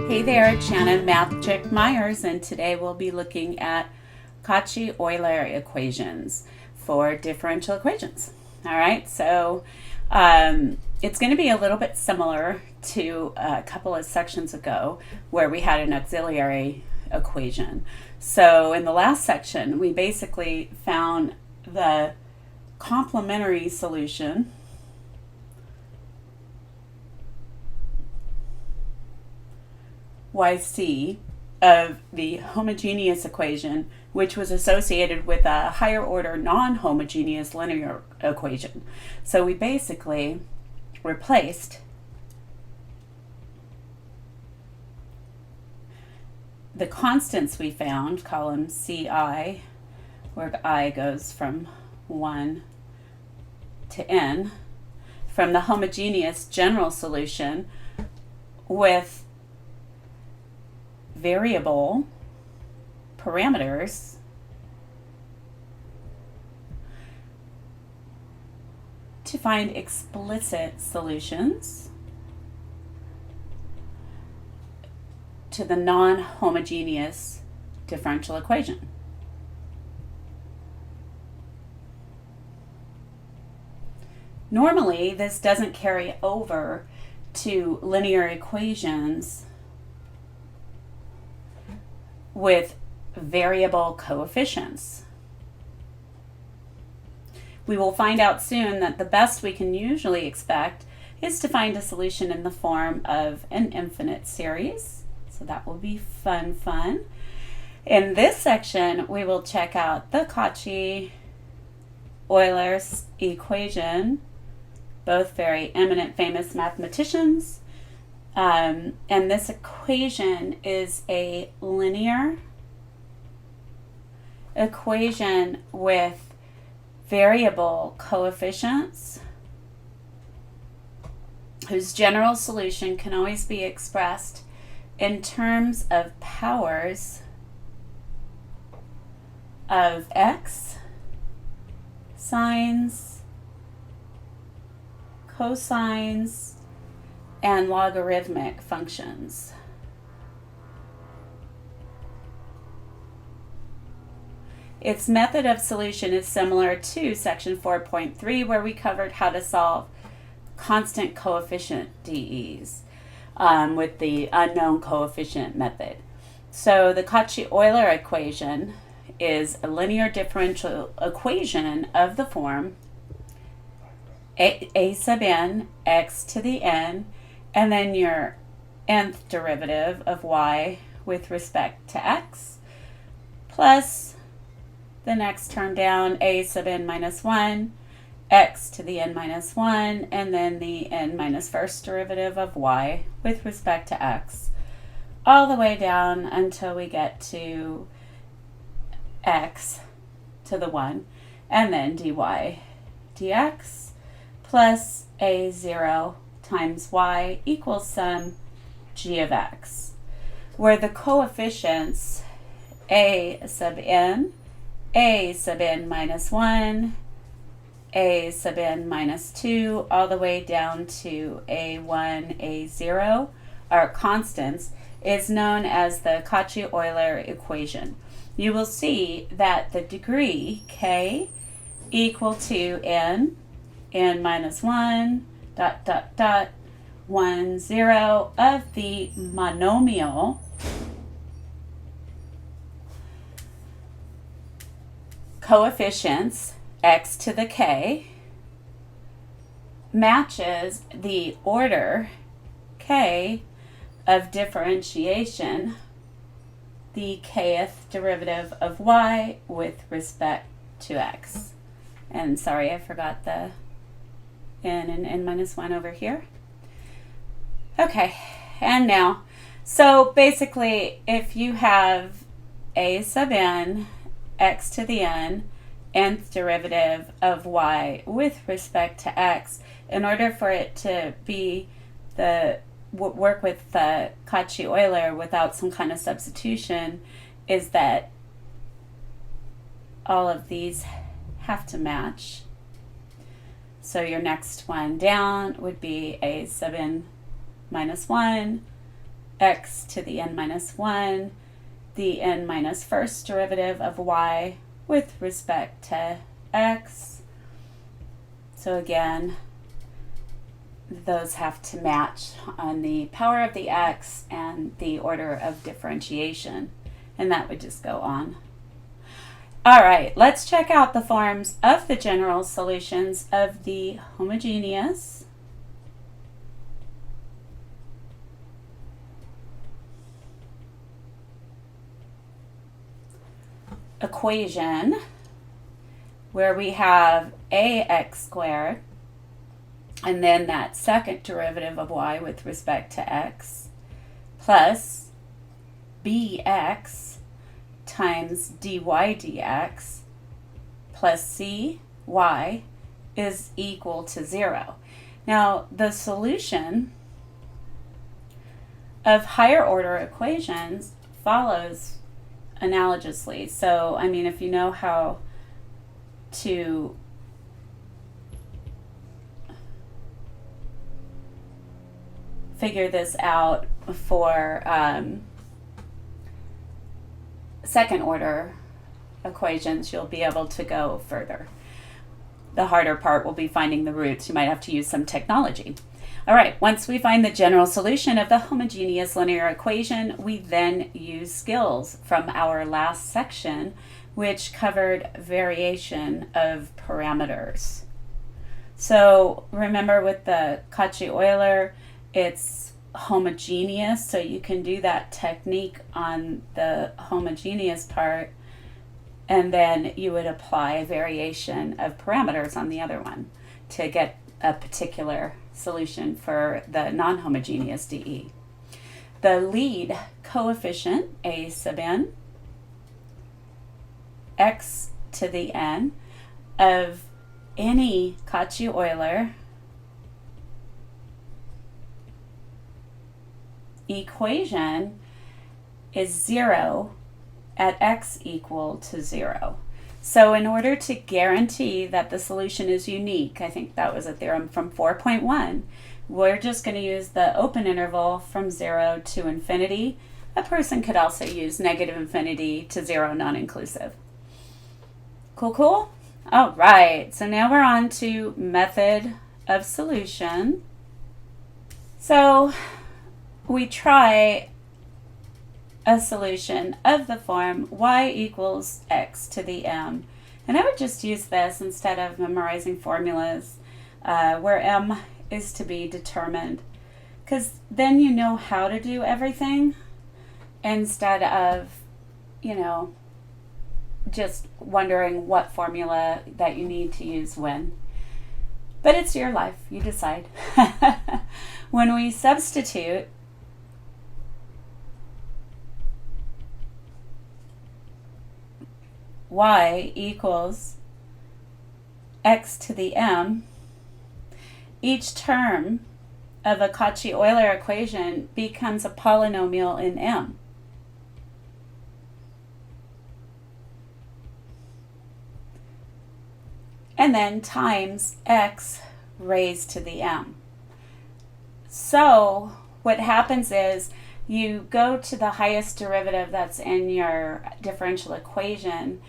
Hey there, it's Shannon Math Chick Myers, and today we'll be looking at Cauchy-Euler equations for differential equations. All right, so it's going to be a little bit similar to a couple of sections ago where we had an auxiliary equation. So in the last section, we basically found the complementary solution YC of the homogeneous equation, which was associated with a higher order non-homogeneous linear equation. So we basically replaced the constants we found, column CI, where I goes from 1 to n, from the homogeneous general solution with variable parameters to find explicit solutions to the non-homogeneous differential equation. Normally, this doesn't carry over to linear equations with variable coefficients. We will find out soon that the best we can usually expect is to find a solution in the form of an infinite series. So that will be fun. In this section, we will check out the Cauchy-Euler equation, both very eminent, famous mathematicians. And this equation is a linear equation with variable coefficients whose general solution can always be expressed in terms of powers of x, sines, cosines, and logarithmic functions. Its method of solution is similar to section 4.3, where we covered how to solve constant coefficient DEs with the unknown coefficient method. So the Cauchy-Euler equation is a linear differential equation of the form a sub n x to the n, and then your nth derivative of y with respect to x, plus the next term down, a sub n minus 1, x to the n minus 1, and then the n minus first derivative of y with respect to x, all the way down until we get to x to the 1, and then dy dx plus a0 times y equals some g of x, where the coefficients a sub n minus 1, a sub n minus 2, all the way down to a1, a0 are constants, is known as the Cauchy-Euler equation. You will see that the degree k equal to n minus 1, 1, 0 of the monomial coefficients x to the k matches the order k of differentiation, the kth derivative of y with respect to x. And sorry, I forgot the n and n minus 1 over here. Okay, and now, so basically, if you have a sub n x to the n, nth derivative of y with respect to x, in order for it to be work with the Cauchy-Euler without some kind of substitution, is that all of these have to match. So your next one down would be a sub n minus 1, x to the n minus 1, the n minus first derivative of y with respect to x. So again, those have to match on the power of the x and the order of differentiation, and that would just go on. All right, let's check out the forms of the general solutions of the homogeneous equation, where we have ax squared and then that second derivative of y with respect to x plus bx times dy dx plus cy is equal to 0. Now, the solution of higher order equations follows analogously. So, I mean, if you know how to figure this out for second order equations, you'll be able to go further. The harder part will be finding the roots. You might have to use some technology. All right, once we find the general solution of the homogeneous linear equation, we then use skills from our last section, which covered variation of parameters. So remember, with the Cauchy-Euler, it's homogeneous, so you can do that technique on the homogeneous part, and then you would apply variation of parameters on the other one to get a particular solution for the non-homogeneous DE. The lead coefficient, a sub n, x to the n, of any Cauchy-Euler equation is 0 at x equal to 0. So in order to guarantee that the solution is unique, I think that was a theorem from 4.1, we're just going to use the open interval from 0 to infinity. A person could also use negative infinity to 0 non-inclusive. Cool, cool? All right, so now we're on to method of solution. So we try a solution of the form y equals x to the m. And I would just use this instead of memorizing formulas where m is to be determined, because then you know how to do everything instead of, just wondering what formula that you need to use when. But it's your life, you decide. When we substitute y equals x to the m, each term of a Cauchy-Euler equation becomes a polynomial in m. And then times x raised to the m. So what happens is you go to the highest derivative that's in your differential equation.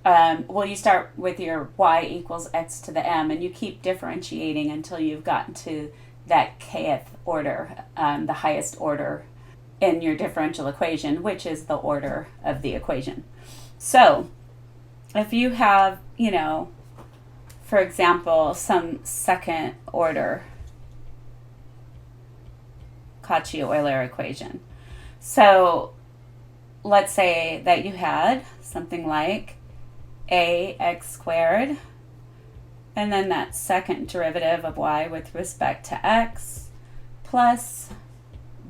You start with your y equals x to the m, and you keep differentiating until you've gotten to that kth order, the highest order in your differential equation, which is the order of the equation. So if you have, for example, some second order Cauchy-Euler equation. So let's say that you had something like ax squared, and then that second derivative of y with respect to x, plus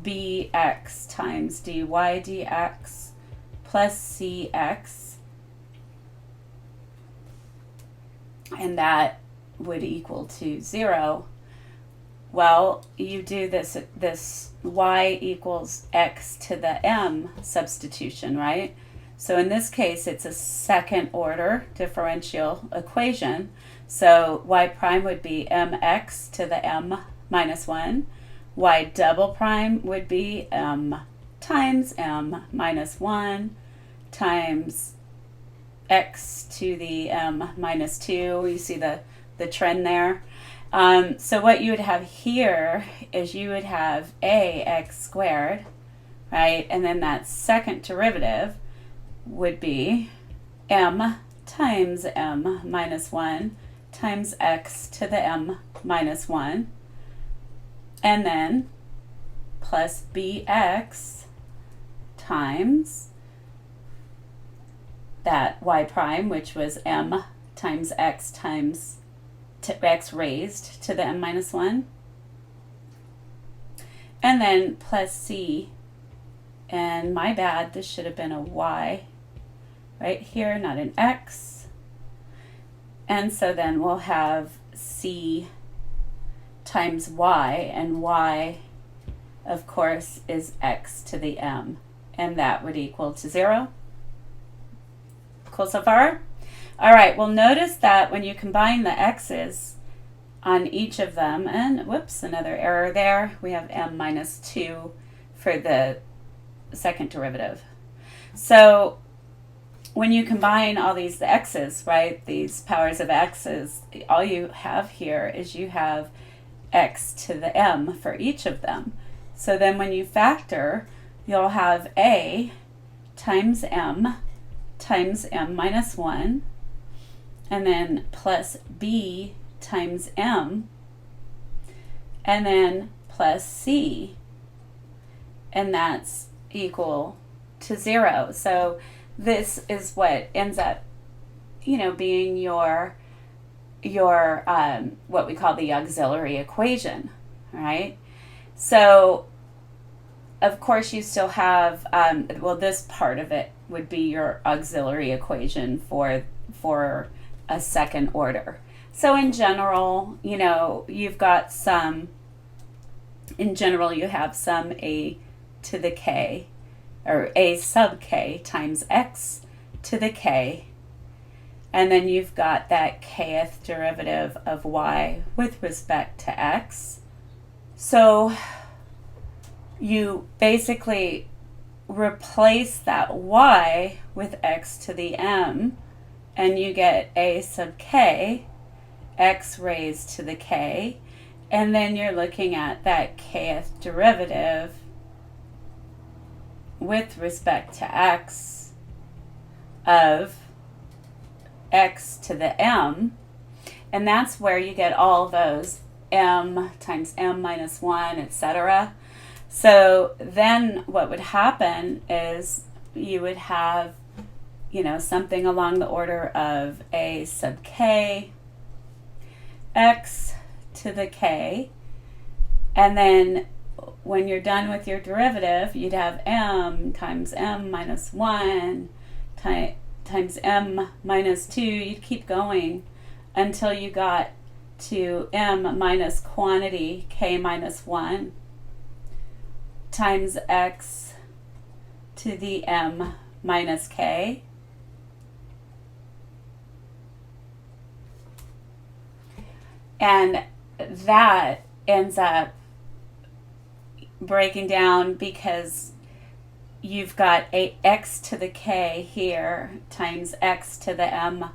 bx times dy dx plus cx, and that would equal to 0. Well, you do this y equals x to the m substitution, right? So in this case, it's a second order differential equation. So y prime would be mx to the m minus 1, y double prime would be m times m minus 1 times x to the m minus 2. You see the trend there? So what you would have here is you would have ax squared, right? And then that second derivative would be m times m minus 1 times x to the m minus 1, and then plus bx times that y prime, which was m times x x raised to the m minus 1, and then plus c, and my bad, this should have been a y right here, not an x. And so then we'll have c times y, and y, of course, is x to the m, and that would equal to 0. Cool so far? All right, well, notice that when you combine the x's on each of them, and whoops, another error there, we have m minus 2 for the second derivative. So when you combine all these x's, right, these powers of x's, all you have here is you have x to the m for each of them. So then when you factor, you'll have a times m minus 1, and then plus b times m, and then plus c, and that's equal to 0. So this is what ends up, being your what we call the auxiliary equation, right? So of course you still have, this part of it would be your auxiliary equation for a second order. So in general, you've got some, you have some a to the k, or a sub k times x to the k, and then you've got that kth derivative of y with respect to x. So you basically replace that y with x to the m, and you get a sub k, x raised to the k, and then you're looking at that kth derivative with respect to x of x to the m, and that's where you get all those m times m minus 1, etc. So then what would happen is you would have, something along the order of a sub k, x to the k, and then when you're done with your derivative, you'd have m times m minus 1 times m minus 2. You'd keep going until you got to m minus quantity k minus 1 times x to the m minus k. And that ends up breaking down because you've got a x to the k here times x to the m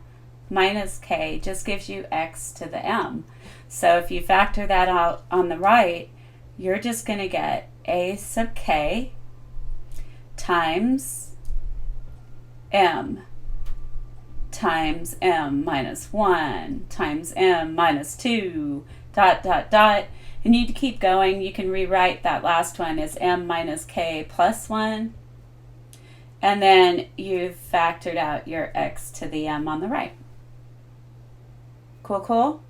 minus k just gives you x to the m. So if you factor that out on the right, you're just going to get a sub k times m minus 1 times m minus 2 ... And you keep going. You can rewrite that last one as m minus k plus 1, and then you've factored out your x to the m on the right. Cool?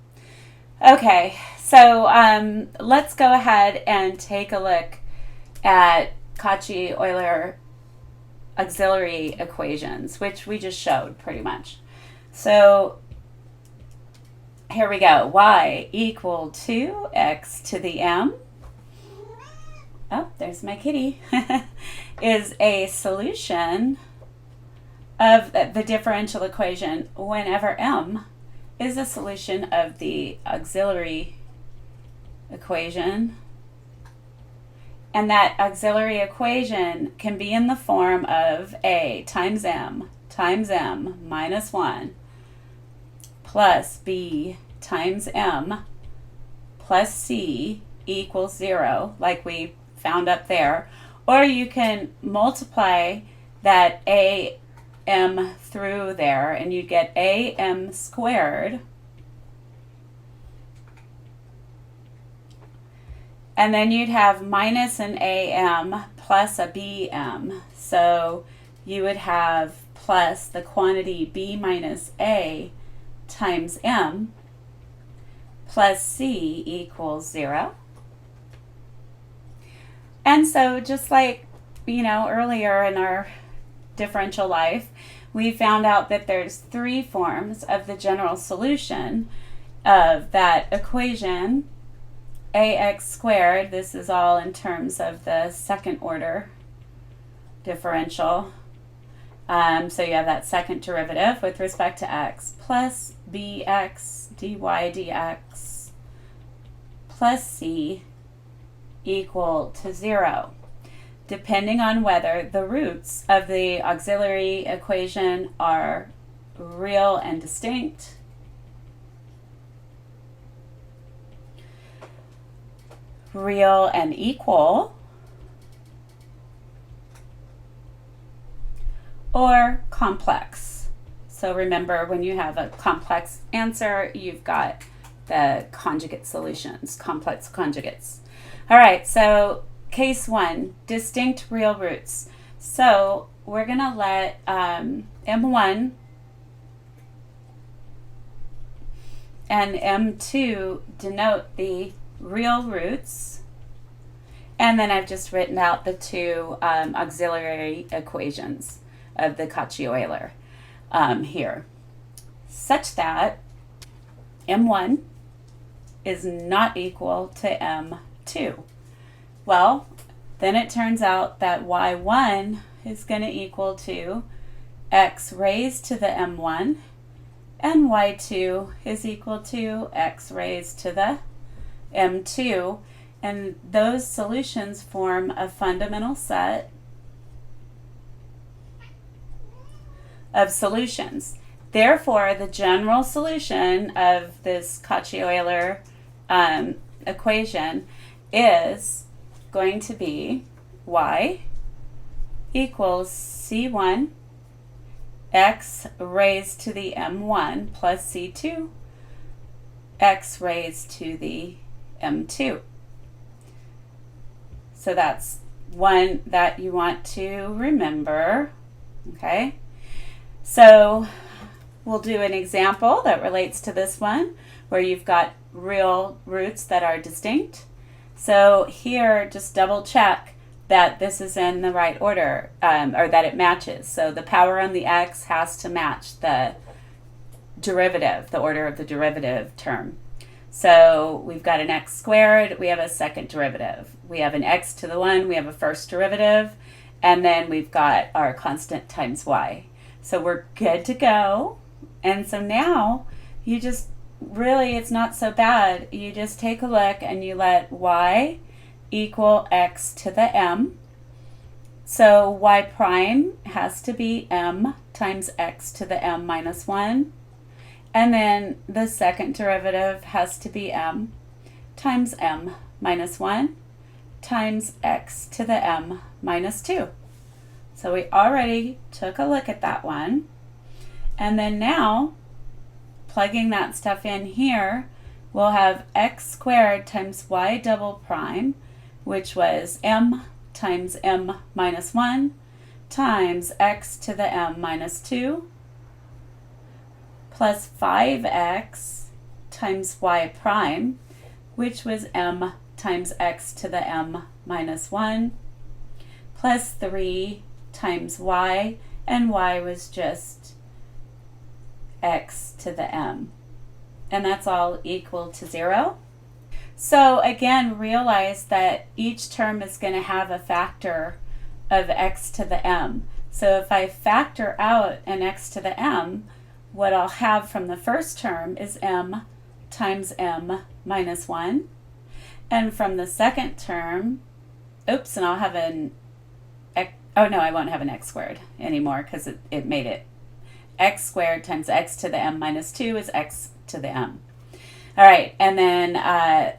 Okay, so let's go ahead and take a look at Cauchy-Euler auxiliary equations, which we just showed pretty much. So here we go. Y equal to x to the m. Oh, there's my kitty. Is a solution of the differential equation whenever m is a solution of the auxiliary equation And that auxiliary equation can be in the form of A times m minus 1 plus B times m plus C equals 0, like we found up there. Or you can multiply that am through there, and you get am squared. And then you'd have minus an am plus a bm. So you would have plus the quantity b minus a times m plus c equals 0. And so just like, earlier in our differential life, we found out that there's 3 forms of the general solution of that equation, ax squared. This is all in terms of the second order differential. So you have that second derivative with respect to x plus bx dy dx plus c equal to 0, depending on whether the roots of the auxiliary equation are real and distinct, real and equal, or complex. So remember, when you have a complex answer, you've got the conjugate solutions, complex conjugates. All right, so case 1, distinct real roots. So we're going to let m1 and m2 denote the real roots. And then I've just written out the 2 auxiliary equations of the Cauchy-Euler here, such that m1 is not equal to m2. Well, then it turns out that y1 is going to equal to x raised to the m1, and y2 is equal to x raised to the m2, and those solutions form a fundamental set of solutions. Therefore, the general solution of this Cauchy-Euler equation is going to be y equals c1 x raised to the m1 plus c2 x raised to the m2. So that's one that you want to remember, okay? So we'll do an example that relates to this one where you've got real roots that are distinct. So here, just double check that this is in the right order, or that it matches. So the power on the x has to match the derivative, the order of the derivative term. So we've got an x squared, we have a second derivative. We have an x to the 1, we have a first derivative, and then we've got our constant times y. So we're good to go. And so now you just really, it's not so bad. You just take a look and you let y equal x to the m. So y prime has to be m times x to the m minus 1. And then the second derivative has to be m times m minus 1 times x to the m minus 2. So we already took a look at that one. And then now, plugging that stuff in here, we'll have x squared times y double prime, which was m times m minus 1 times x to the m minus 2 plus 5x times y prime, which was m times x to the m minus 1 plus 3 times y, and y was just x to the m. And that's all equal to 0. So again, realize that each term is going to have a factor of x to the m. So if I factor out an x to the m, what I'll have from the first term is m times m minus 1. And from the second term, oops, and I'll have an x, oh no, I won't have an x squared anymore because it made it x squared times x to the m minus 2 is x to the m. All right, and then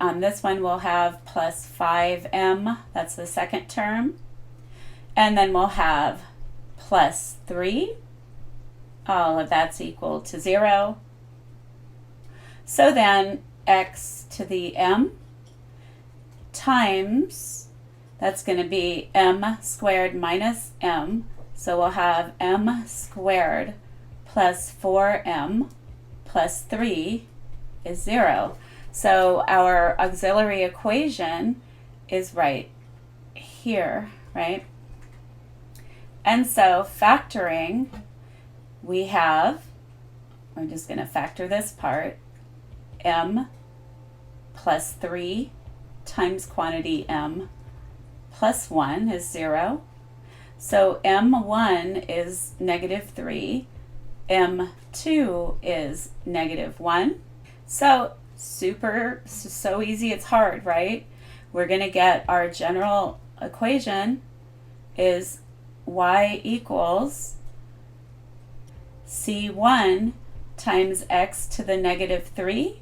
on this one we'll have plus 5m, that's the second term. And then we'll have plus 3, all of that's equal to 0. So then x to the m times, that's going to be m squared minus m. So we'll have m squared plus 4m plus 3 is 0. So our auxiliary equation is right here, right? And so factoring, we have, we're just going to factor this part, m plus 3 times quantity m plus 1 is 0. So m1 is negative 3, m2 is negative 1. So so easy it's hard, right? We're going to get our general equation is y equals c1 times x to the negative 3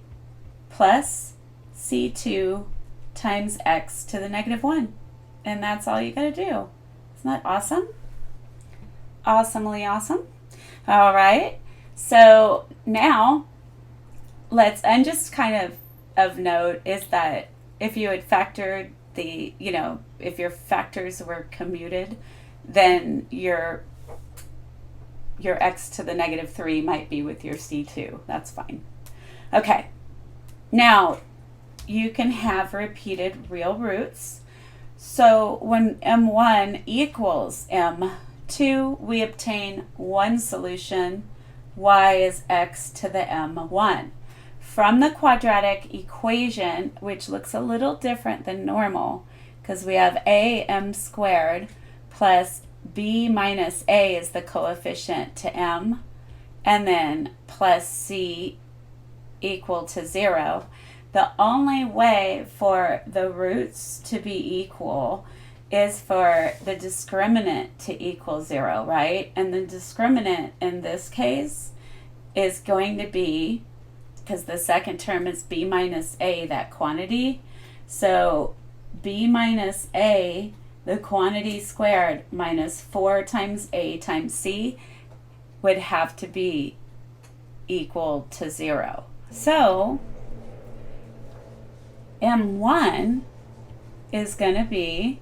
plus c2 times x to the negative 1. And that's all you got to do. Isn't that awesome? Awesomely awesome. All right. So now let's, and just kind of note is that if you had factored the, if your factors were commuted, then your x to the negative 3 might be with your c2. That's fine. Okay. Now, you can have repeated real roots. So when m1 equals m2, we obtain one solution, y is x to the m1. From the quadratic equation, which looks a little different than normal, because we have a m squared plus b minus a is the coefficient to m, and then plus c equal to 0. The only way for the roots to be equal is for the discriminant to equal 0, right? And the discriminant in this case is going to be, because the second term is b minus a, that quantity. So b minus a, the quantity squared, minus 4 times a times c would have to be equal to 0. So m1 is going to be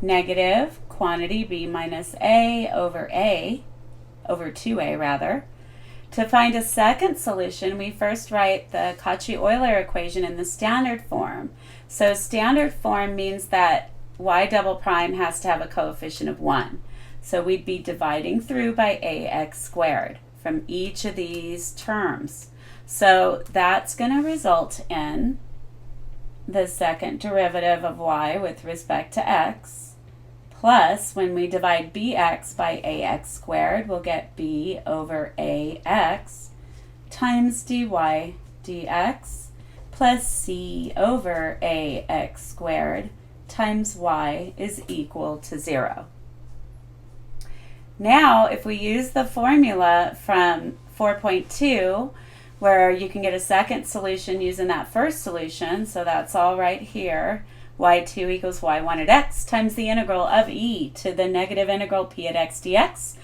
negative quantity b minus a over 2a rather. To find a second solution, we first write the Cauchy-Euler equation in the standard form. So standard form means that y double prime has to have a coefficient of 1. So we'd be dividing through by ax squared from each of these terms. So that's going to result in the second derivative of y with respect to x, plus when we divide bx by ax squared, we'll get b over ax times dy dx plus c over ax squared times y is equal to 0. Now, if we use the formula from 4.2, where you can get a second solution using that first solution, so that's all right here, y2 equals y1 at x times the integral of e to the negative integral p at x dx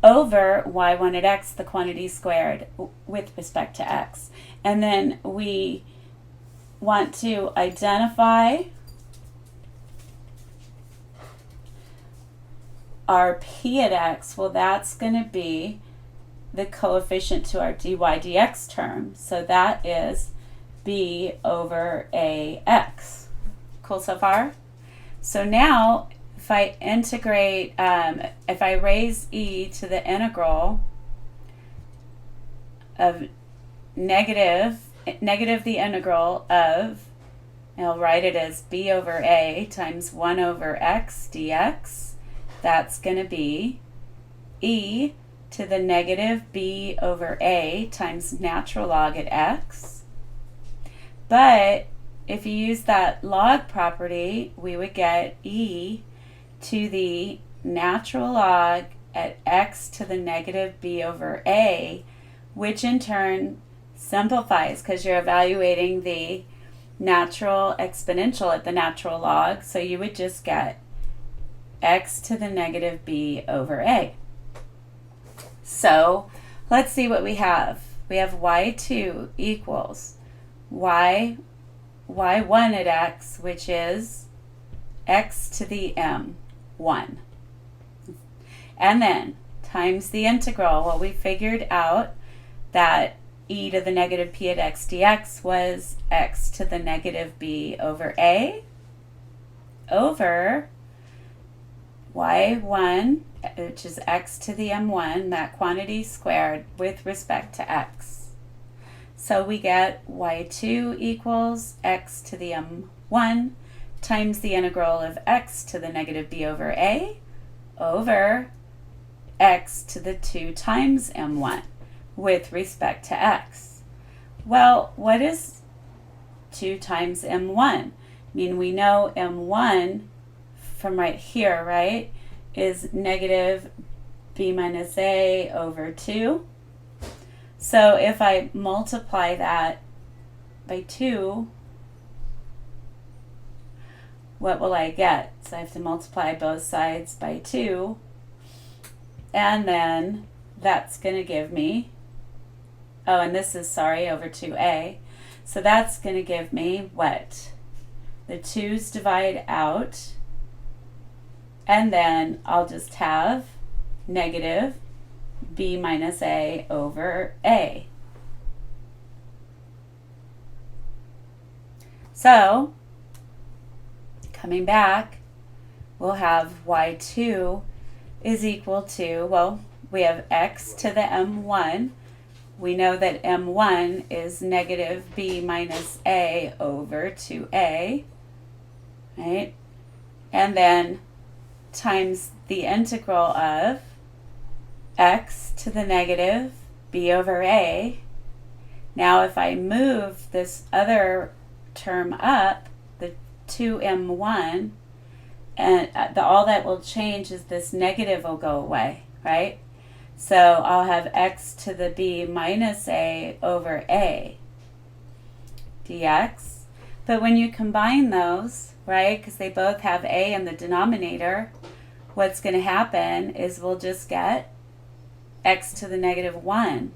over y1 at x, the quantity squared with respect to x. And then we want to identify our p at x. Well, that's going to be the coefficient to our dy dx term. So that is b over ax. Cool so far? So now if I integrate, if I raise e to the integral of negative the integral of, and I'll write it as b over a times 1 over x dx, that's going to be e to the negative b over a times natural log at x. But if you use that log property, we would get e to the natural log at x to the negative b over a, which in turn simplifies because you're evaluating the natural exponential at the natural log. So you would just get x to the negative b over a. So let's see what we have. We have y2 equals y1 at x, which is x to the m1. And then times the integral. Well, we figured out that e to the negative p at x dx was x to the negative b over a over y1, which is x to the m1, that quantity squared with respect to x. So we get y2 equals x to the m1 times the integral of x to the negative b over a over x to the 2 times m1 with respect to x. Well, what is 2 times m1? I mean, we know m1 from right here, right, is negative b minus a over 2. So if I multiply that by 2, what will I get? So I have to multiply both sides by 2, and then that's going to give me, oh, and this is, sorry, over 2a. So that's going to give me what? The 2's divide out, and then I'll just have negative b minus a over a. So, coming back, we'll have y2 is equal to, well, we have x to the m1. We know that m1 is negative b minus a over 2a, right? And then times the integral of x to the negative b over a. Now if I move this other term up, the 2m1, and all that will change is this negative will go away, right? So I'll have x to the b minus a over a dx. But when you combine those, right, because they both have a in the denominator, what's going to happen is we'll just get x to the negative 1.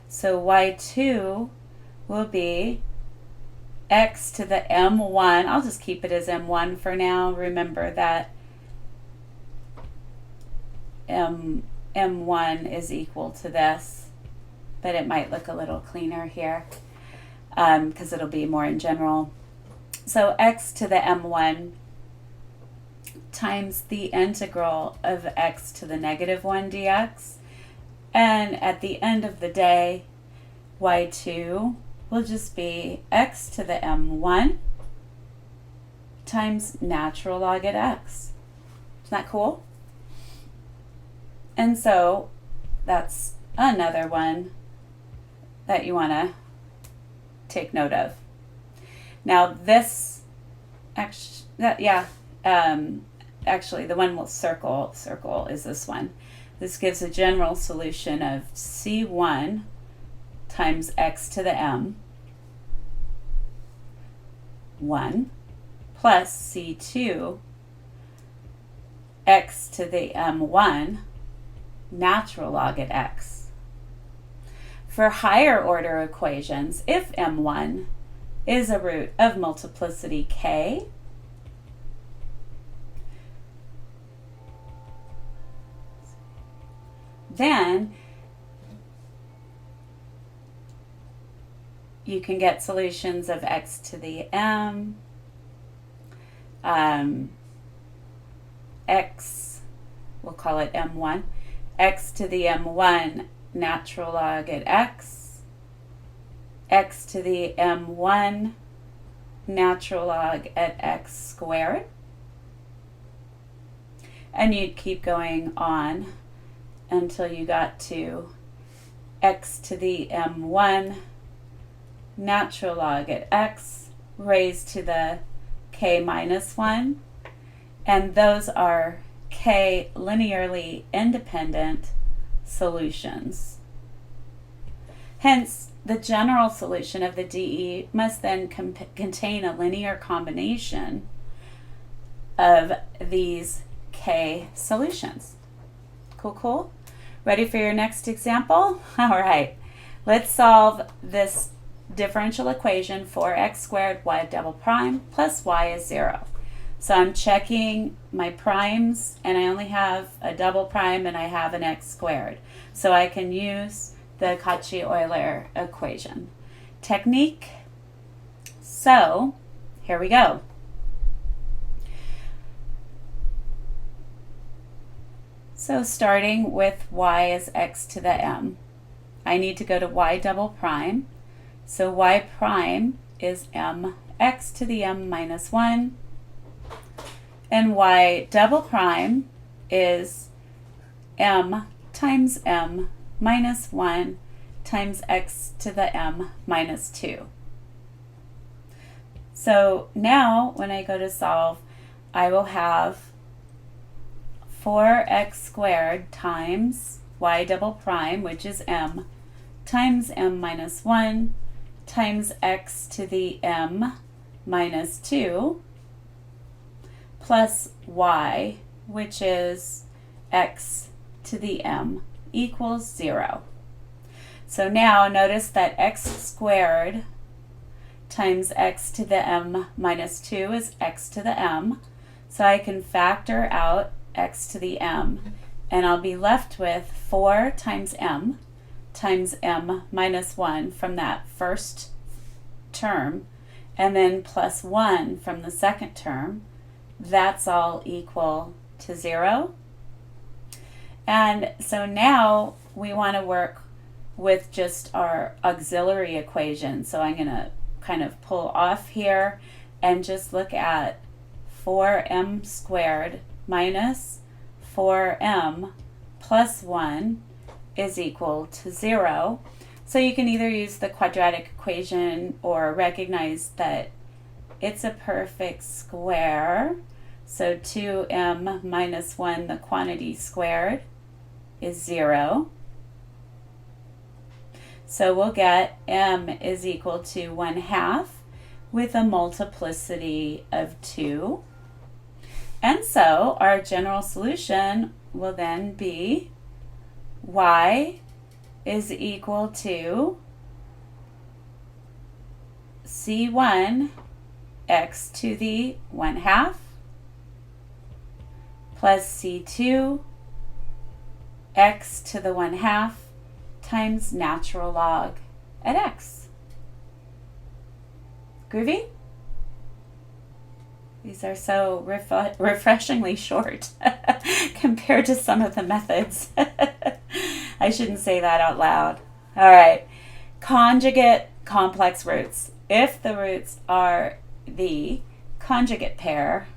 So y2 will be x to the m1. I'll just keep it as m1 for now. Remember that m1 is equal to this, but it might look a little cleaner here because it'll be more in general. So x to the m1 times the integral of x to the negative 1 dx. And at the end of the day, y2 will just be x to the m1 times natural log at x. Isn't that cool? And so that's another one that you want to take note of. Now this, actually the one we'll circle is this one. This gives a general solution of c1 times x to the m 1 plus c2 x to the m1 natural log at x. For higher order equations, if m1 is a root of multiplicity k, then you can get solutions of x to the m, x, we'll call it m1, x to the m1 natural log at x, x to the m1 natural log at x squared, and you'd keep going on until you got to x to the m1 natural log at x raised to the k minus 1, and those are k linearly independent solutions. Hence, the general solution of the DE must then contain a linear combination of these k solutions. Cool, cool? Ready for your next example? All right, let's solve this differential equation 4x squared y double prime plus y is 0. So I'm checking my primes, and I only have a double prime and I have an x squared. So I can use the Cauchy-Euler equation technique. So here we go. So starting with y is x to the m, I need to go to y double prime. So y prime is mx to the m minus 1, and y double prime is m times m minus 1 times x to the m minus 2. So now when I go to solve, I will have 4x squared times y double prime, which is m, times m minus 1 times x to the m minus 2 plus y, which is x to the m equals 0. So now notice that x squared times x to the m minus 2 is x to the m. So I can factor out x to the m, and I'll be left with 4 times m minus 1 from that first term, and then plus 1 from the second term. That's all equal to 0. And so now we want to work with just our auxiliary equation. So I'm going to kind of pull off here and just look at 4m squared minus 4m plus 1 is equal to 0. So you can either use the quadratic equation or recognize that it's a perfect square. So 2m minus 1, the quantity squared, is 0. So we'll get m is equal to 1/2 with a multiplicity of 2. And so our general solution will then be y is equal to c1 x to the 1/2 plus c2 x to the 1/2 times natural log at x. Groovy? These are so refreshingly short compared to some of the methods. I shouldn't say that out loud. All right, conjugate complex roots. If the roots are the conjugate pair,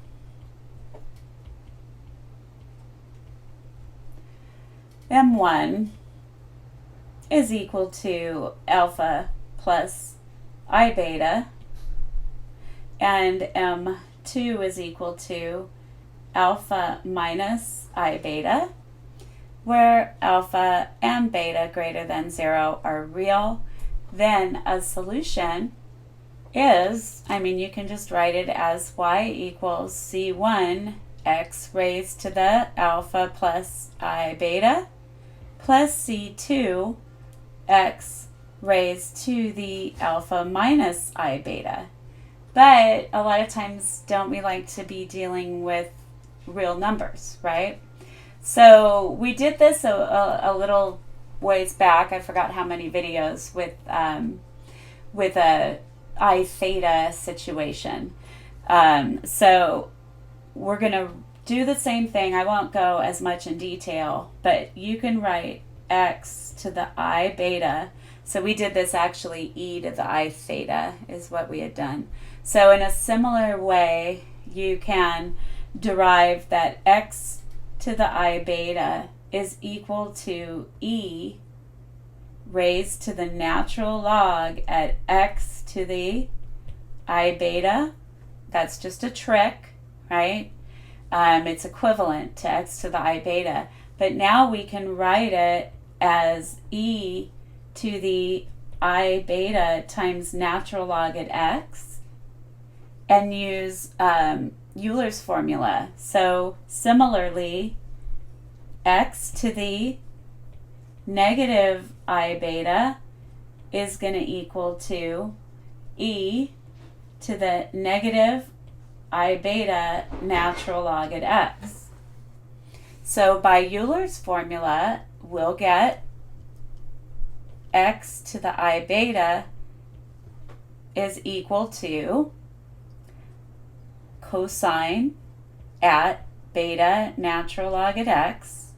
m1 is equal to alpha plus I beta, and m2 is equal to alpha minus I beta, where alpha and beta greater than 0 are real. Then a solution is, you can just write it as y equals c1 x raised to the alpha plus I beta plus c2 x raised to the alpha minus I beta. But a lot of times don't we like to be dealing with real numbers, right? So we did this a little ways back. I forgot how many videos with a I theta situation. So we're going to do the same thing. I won't go as much in detail, but you can write x to the I beta. So we did this actually e to the I theta is what we had done. So in a similar way, you can derive that x to the I beta is equal to e raised to the natural log at x to the I beta, that's just a trick, right? It's equivalent to x to the I beta. But now we can write it as e to the I beta times natural log at x and use Euler's formula. So similarly, x to the negative I beta is going to equal to e to the negative I beta natural log at x. So by Euler's formula, we'll get x to the I beta is equal to cosine at beta natural log at x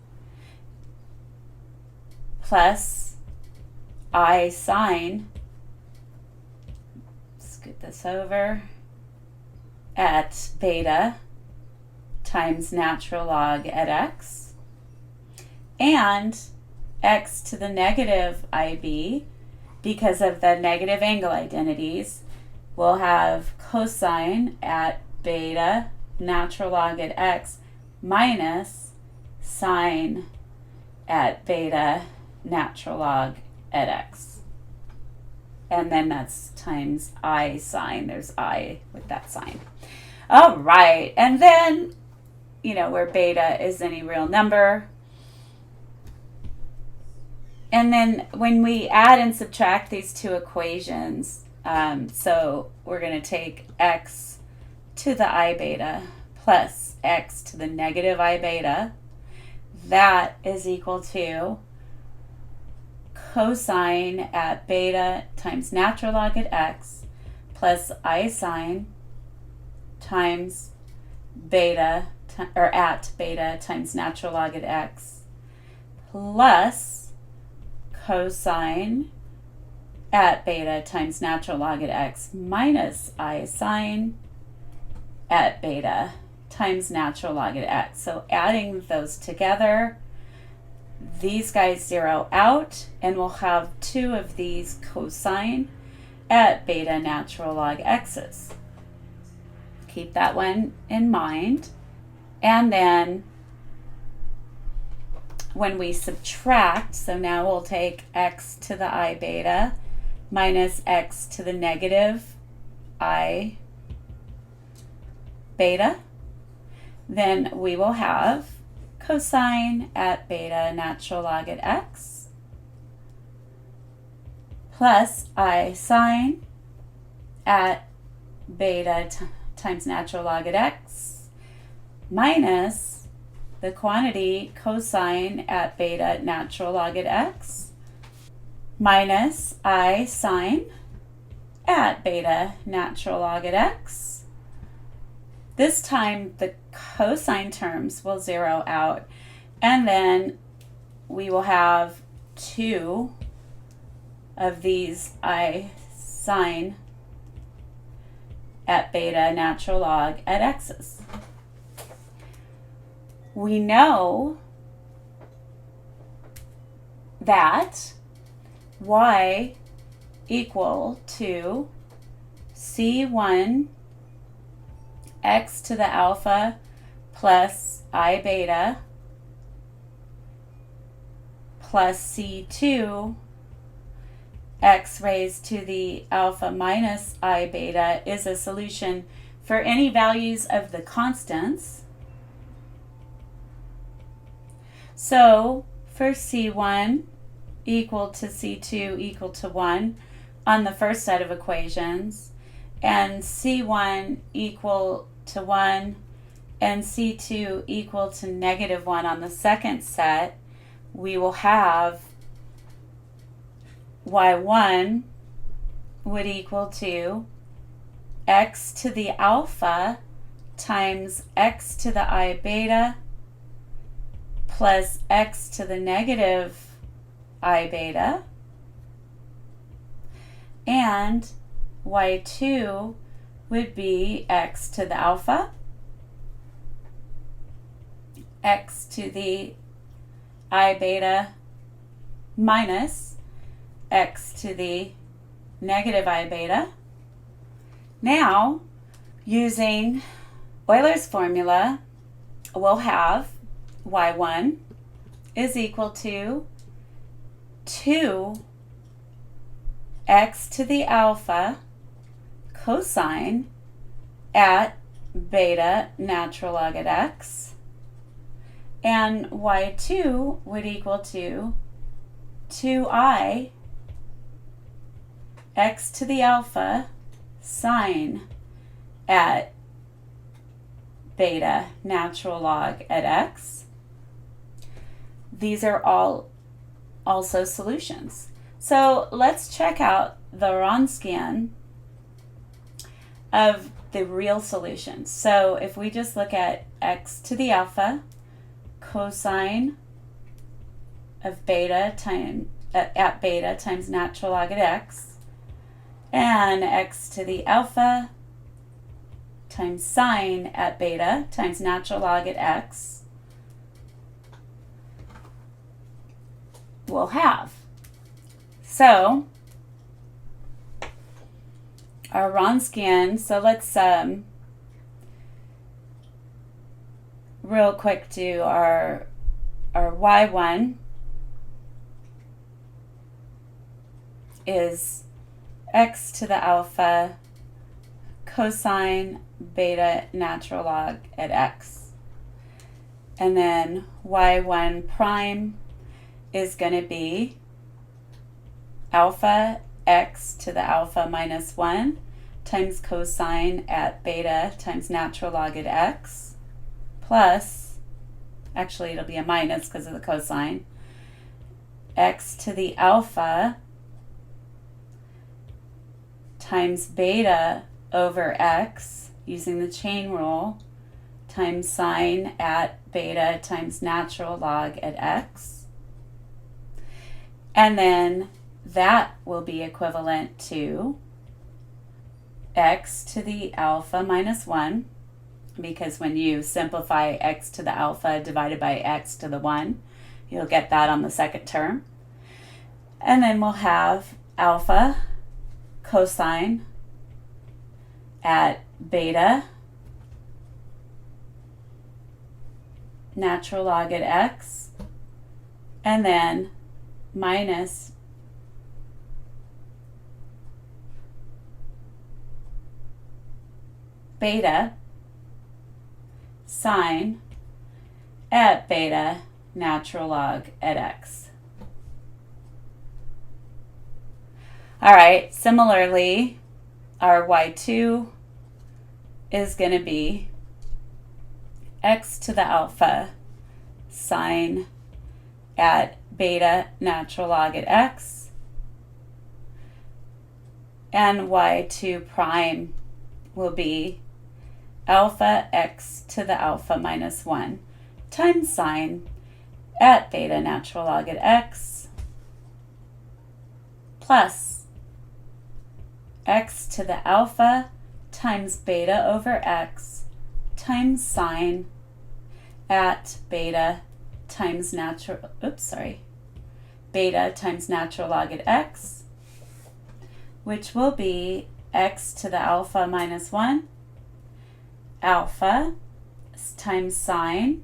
plus I sine, scoot this over, at beta times natural log at x, and x to the negative IB, because of the negative angle identities, we'll have cosine at beta natural log at x minus sine at beta natural log at x. And then that's times I sine. There's I with that sign. All right. And then, where beta is any real number. And then when we add and subtract these two equations, so we're going to take x to the I beta plus x to the negative I beta. That is equal to cosine at beta times natural log at x plus I sine times beta, or at beta times natural log at x plus cosine at beta times natural log at x minus I sine at beta times natural log at x. So adding those together, these guys zero out, and we'll have two of these cosine at beta natural log x's. Keep that one in mind. And then when we subtract, so now we'll take x to the I beta minus x to the negative I beta, then we will have cosine at beta natural log at x plus I sine at beta times natural log at x minus the quantity cosine at beta natural log at x minus I sine at beta natural log at x. This time the cosine terms will zero out, and then we will have two of these I sine at beta natural log at x's. We know that y equal to C1 x to the alpha plus I beta plus C2 x raised to the alpha minus I beta is a solution for any values of the constants. So for C1 equal to C2 equal to 1 on the first set of equations, and C1 equal to 1 and C2 equal to negative 1 on the second set, we will have y1 would equal to x to the alpha times x to the I beta plus x to the negative I beta, and y2 would be x to the alpha, x to the I beta minus x to the negative I beta, Now, using Euler's formula, we'll have y1 is equal to 2x to the alpha cosine at beta natural log at x, and y2 would equal to 2I x to the alpha sine at beta natural log at x. These are all also solutions. So let's check out the Wronskian of the real solutions. So if we just look at x to the alpha cosine of beta at beta times natural log at x, and x to the alpha times sine at beta times natural log at x, we'll have. So our Wronskian, so let's real quick do our y1 is x to the alpha cosine beta natural log at x. And then y1 prime is going to be alpha x to the alpha minus 1 times cosine at beta times natural log at x, plus, actually it'll be a minus because of the cosine, x to the alpha times beta over x using the chain rule times sine at beta times natural log at x. And then that will be equivalent to x to the alpha minus 1, because when you simplify x to the alpha divided by x to the 1, you'll get that on the second term. And then we'll have alpha cosine at beta natural log at x, and then minus beta sine at beta natural log at x. All right, similarly, our y2 is going to be x to the alpha sine at beta natural log at x, and y2 prime will be alpha x to the alpha minus 1 times sine at beta natural log at x, plus x to the alpha times beta over x times sine at beta times beta times natural log at x, which will be x to the alpha minus 1 alpha times sine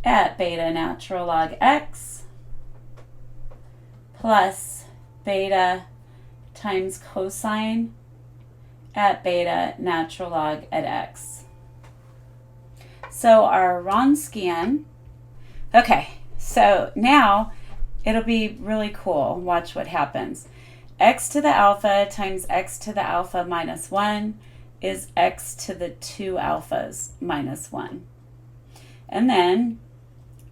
at beta natural log x, plus beta times cosine at beta natural log at x. So our Wronskian, okay, so now it'll be really cool. Watch what happens. X to the alpha times x to the alpha minus 1 is x to the 2 alphas minus 1. And then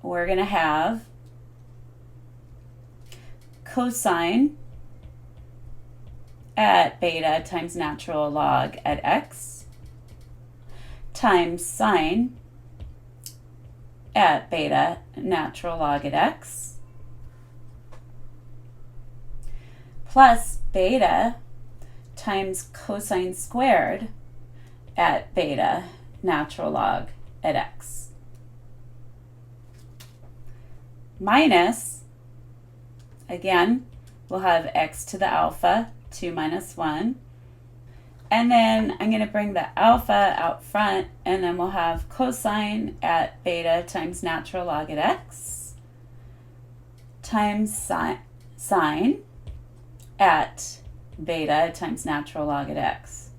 we're going to have cosine at beta times natural log at x times sine at beta natural log at x, plus beta times cosine squared at beta natural log at x, minus, again, we'll have x to the alpha 2 minus 1 And then I'm going to bring the alpha out front, and then we'll have cosine at beta times natural log at x times sine at beta times natural log at x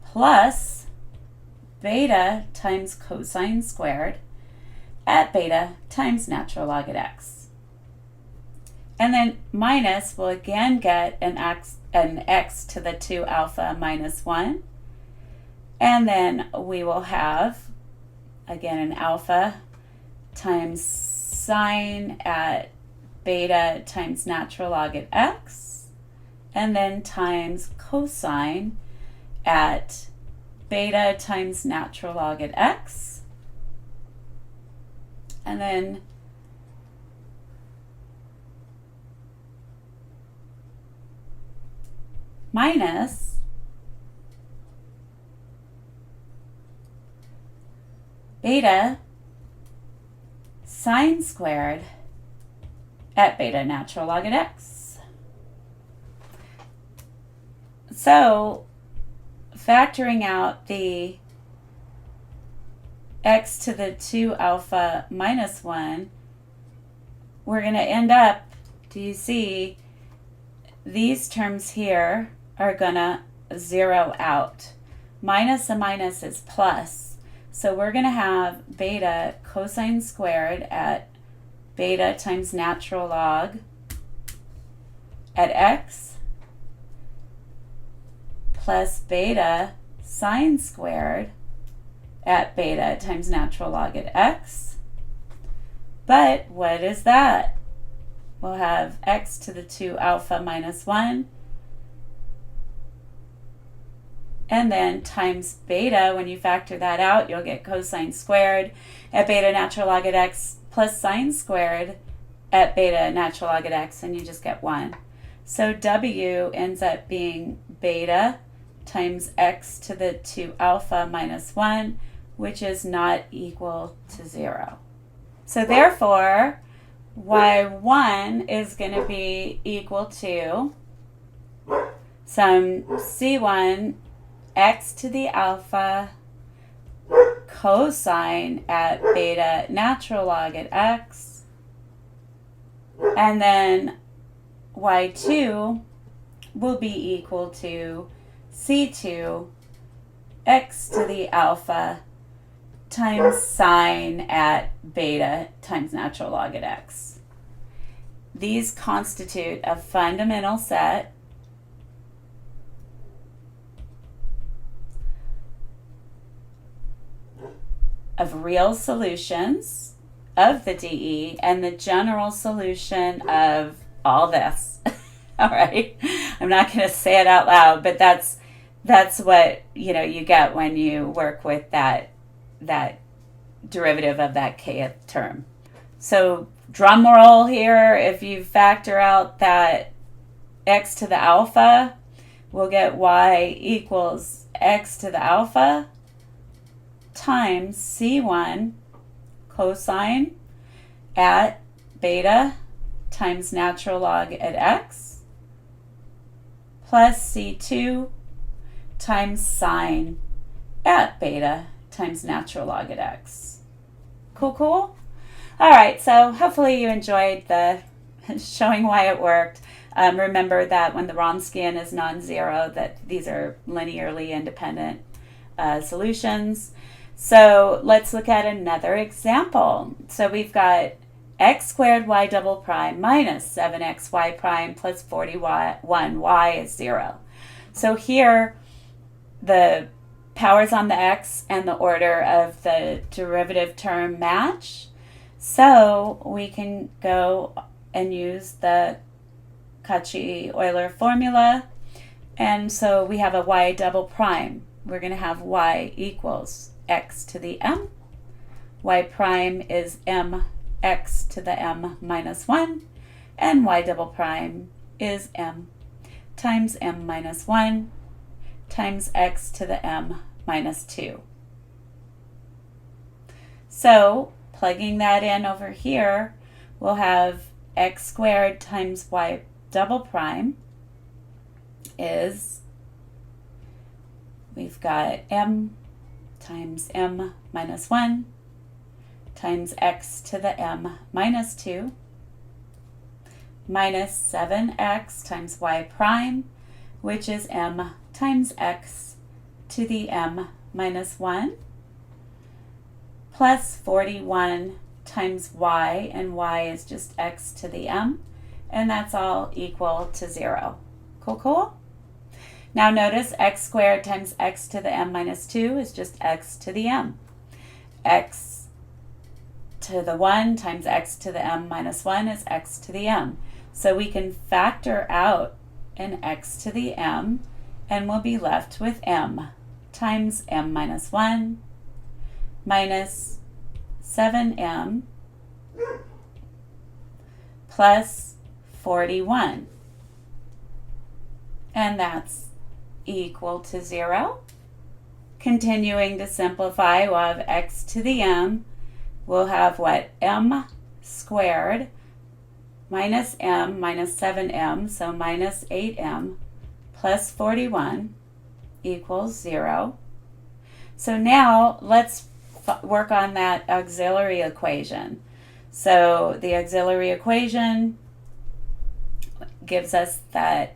plus beta times cosine squared at beta times natural log at x. And then minus, we'll again get an x to the 2 alpha minus 1. And then we will have, again, an alpha times sine at beta times natural log at x. And then times cosine at beta times natural log at x. And then minus beta sine squared at beta natural log at x. So factoring out the x to the 2 alpha minus 1, we're going to end up, do you see, these terms here are going to zero out. Minus a minus is plus. So we're going to have beta cosine squared at beta times natural log at x plus beta sine squared at beta times natural log at x. But what is that? We'll have x to the 2 alpha minus 1, and then times beta. When you factor that out, you'll get cosine squared at beta natural log at x plus sine squared at beta natural log at x, and you just get 1. So w ends up being beta times x to the 2 alpha minus 1, which is not equal to 0. So therefore, y1 is going to be equal to some c1 x to the alpha cosine at beta natural log at x, and then y2 will be equal to c2 x to the alpha times sine at beta times natural log at x. These constitute a fundamental set of real solutions of the DE and the general solution of all this. All right, I'm not going to say it out loud, but that's what you get when you work with that derivative of that kth term. So drum roll here, if you factor out that x to the alpha, we'll get y equals x to the alpha times c1 cosine at beta times natural log at x plus c2 times sine at beta times natural log at x. Cool? All right, so hopefully you enjoyed the showing why it worked. Remember that when the Wronskian is non-zero, that these are linearly independent solutions. So let's look at another example. So we've got x squared y double prime minus 7xy prime plus 41y is 0. So here the powers on the x and the order of the derivative term match. So we can go and use the Cauchy-Euler formula. And so we have a y double prime. We're going to have y equals x to the m. Y prime is mx to the m minus 1. And y double prime is m times m minus 1 times x to the m minus 2. So plugging that in over here, we'll have x squared times y double prime is we've got m times m minus 1 times x to the m minus 2 minus 7x times y prime, which is m times x to the m minus 1, plus 41 times y, and y is just x to the m, and that's all equal to 0. Cool, cool? Now notice x squared times x to the m minus 2 is just x to the m. X to the 1 times x to the m minus 1 is x to the m. So we can factor out an x to the m, and we'll be left with m times m minus 1 minus 7m plus 41. And that's equal to 0. Continuing to simplify, we'll have x to the m. We'll have what? M squared minus m minus 7m, so minus 8m plus 41 equals 0. So now let's work on that auxiliary equation. So the auxiliary equation gives us that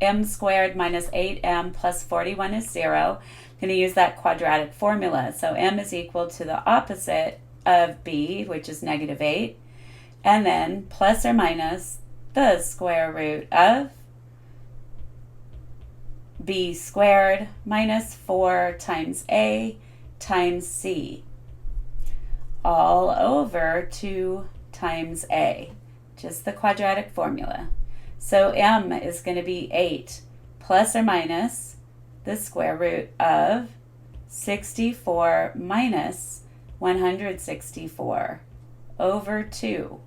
m squared minus 8m plus 41 is 0. I'm going to use that quadratic formula. So m is equal to the opposite of b, which is negative 8, and then plus or minus the square root of b squared minus 4 times a times c, all over 2 times a, just the quadratic formula. So m is going to be 8 plus or minus the square root of 64 minus 164 over 2.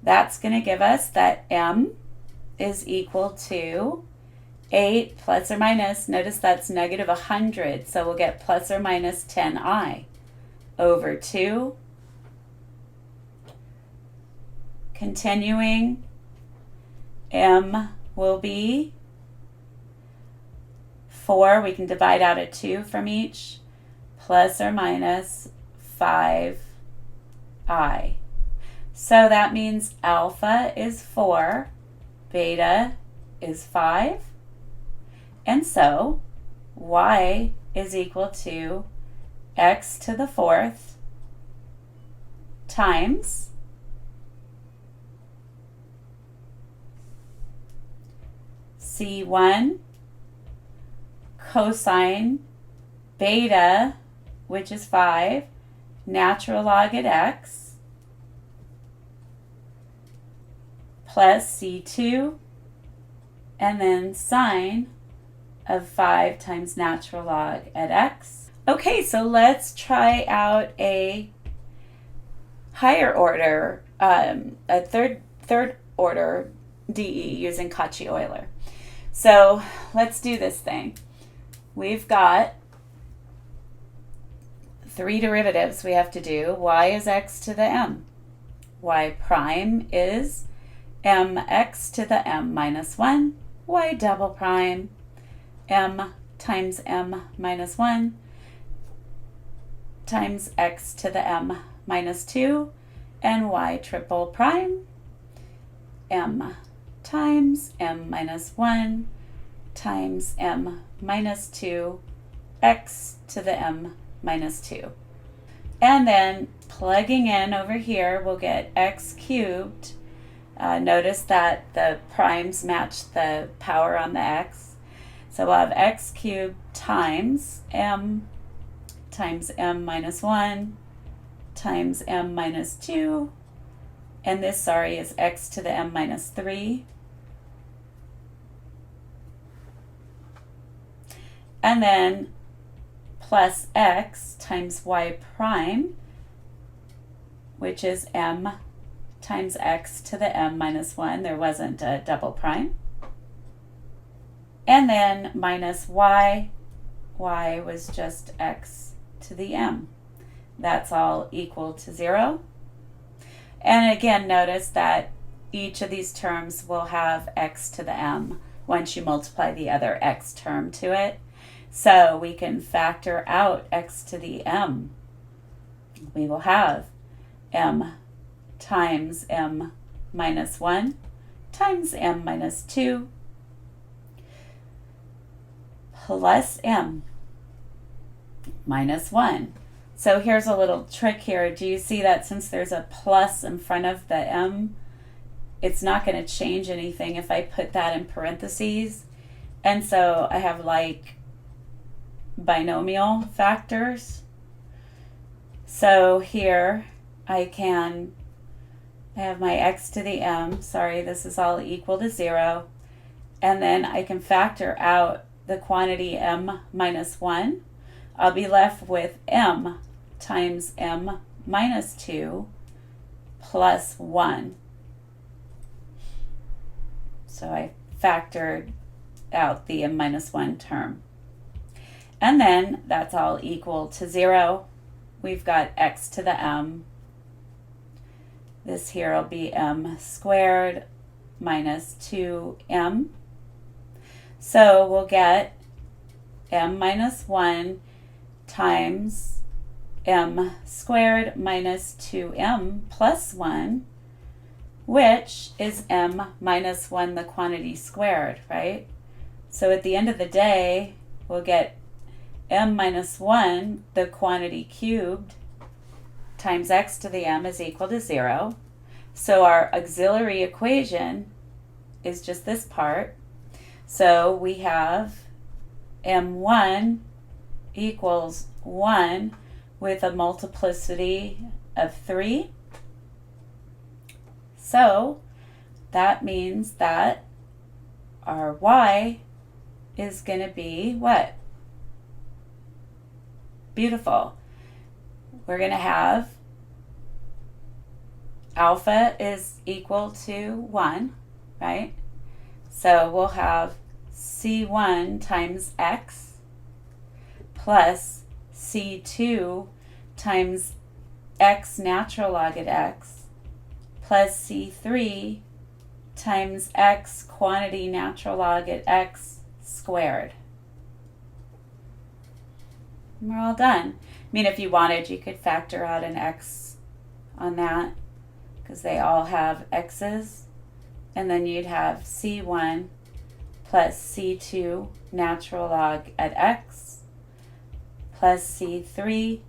That's going to give us that m is equal to 8 plus or minus, notice that's negative 100, so we'll get plus or minus 10i over 2. Continuing, m will be 4, we can divide out a 2 from each, plus or minus 5i. So that means alpha is 4, beta is 5, and so y is equal to x to the 4th times C1 cosine beta, which is 5, natural log at x, plus C2, and then sine of 5 times natural log at x. Okay, so let's try out a higher order, a third order DE using Cauchy-Euler. So let's do this thing. We've got 3 derivatives we have to do. Y is x to the m. Y prime is mx to the m minus 1. Y double prime m times m minus 1 times x to the m minus 2. And y triple prime m times m minus 1 times m minus 2 x to the m minus 2. And then plugging in over here, we'll get x cubed. Notice that the primes match the power on the x. So we'll have x cubed times m minus 1 times m minus 2. And this, is x to the m minus 3. And then plus x times y prime, which is m times x to the m minus 1. There wasn't a double prime. And then minus y. Y was just x to the m. That's all equal to 0. And again, notice that each of these terms will have x to the m once you multiply the other x term to it. So we can factor out x to the m. We will have m times m minus 1 times m minus 2 plus m minus 1. So here's a little trick here. Do you see that since there's a plus in front of the m, it's not going to change anything if I put that in parentheses? And so I have like binomial factors. So here I have my x to the m, sorry, this is all equal to 0, and then I can factor out the quantity m minus 1. I'll be left with m times m minus 2 plus 1. So I factored out the m minus 1 term. And then that's all equal to 0. We've got x to the m. This here will be m squared minus 2m. So we'll get m minus 1 times m squared minus 2m plus 1, which is m minus 1, the quantity squared, right? So at the end of the day, we'll get m minus 1, the quantity cubed, times x to the m is equal to 0. So our auxiliary equation is just this part. So we have m1 equals 1 with a multiplicity of 3. So that means that our y is going to be what? Beautiful. We're going to have alpha is equal to 1, right? So we'll have c1 times x plus c2 times x natural log at x plus c3 times x quantity natural log at x squared. And we're all done. I mean, if you wanted, you could factor out an x on that because they all have x's. And then you'd have c1 plus c2 natural log at x plus c3